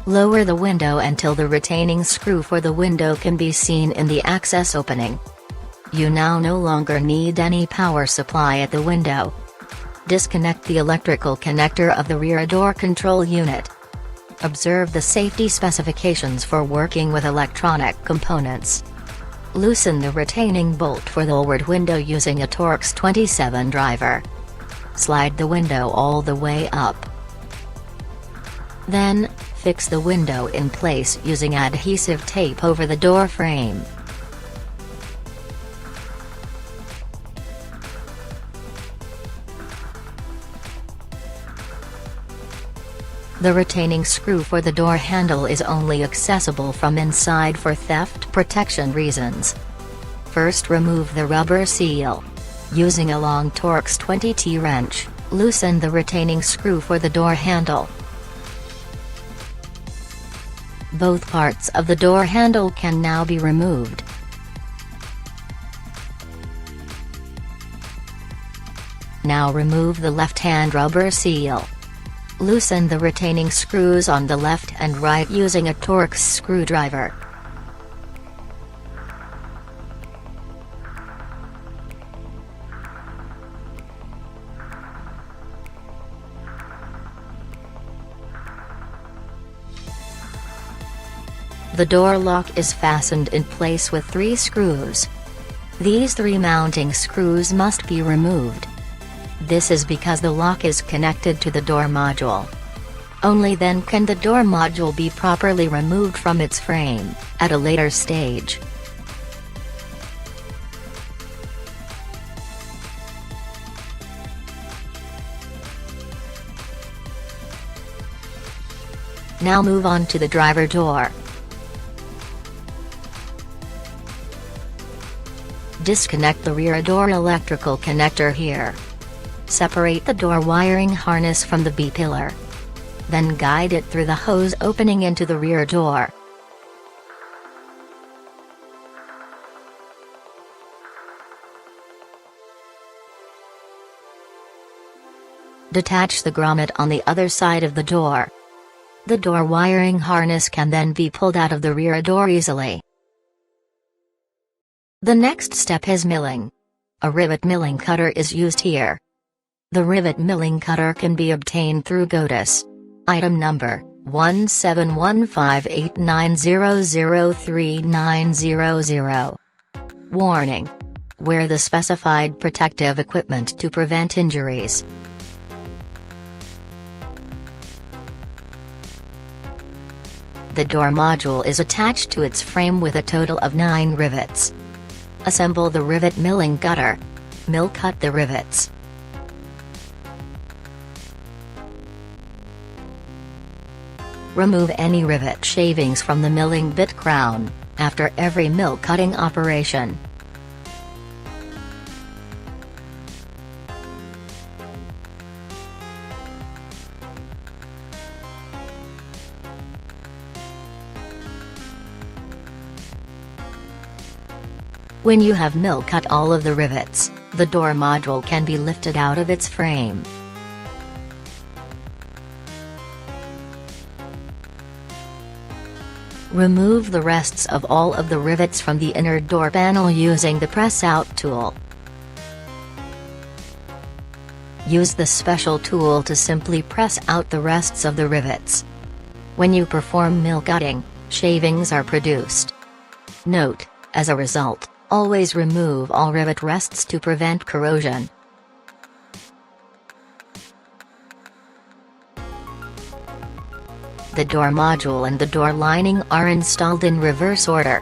Lower the window until the retaining screw for the window can be seen in the access opening. You now no longer need any power supply at the window. Disconnect the electrical connector of the rear door control unit. Observe the safety specifications for working with electronic components. Loosen the retaining bolt for the forward window using a Torx 27 driver. Slide the window all the way up. Then, fix the window in place using adhesive tape over the door frame. The retaining screw for the door handle is only accessible from inside for theft protection reasons. First, remove the rubber seal. Using a long Torx 20T wrench, loosen the retaining screw for the door handle. Both parts of the door handle can now be removed. Now remove the left-hand rubber seal. Loosen the retaining screws on the left and right using a Torx screwdriver. The door lock is fastened in place with 3 screws. These 3 mounting screws must be removed. This is because the lock is connected to the door module. Only then can the door module be properly removed from its frame, at a later stage. Now move on to the driver door. Disconnect the rear door electrical connector here. Separate the door wiring harness from the B-pillar. Then guide it through the hose opening into the rear door. Detach the grommet on the other side of the door. The door wiring harness can then be pulled out of the rear door easily. The next step is milling. A rivet milling cutter is used here. The rivet milling cutter can be obtained through GOTIS. Item number 171589003900. Warning. Wear the specified protective equipment to prevent injuries. The door module is attached to its frame with a total of 9 rivets. Assemble the rivet milling cutter. Mill cut the rivets. Remove any rivet shavings from the milling bit crown, after every mill cutting operation. When you have mill cut all of the rivets, the door module can be lifted out of its frame. Remove the rests of all of the rivets from the inner door panel using the press-out tool. Use the special tool to simply press out the rests of the rivets. When you perform mill cutting, shavings are produced. Note, as a result, always remove all rivet rests to prevent corrosion. The door module and the door lining are installed in reverse order.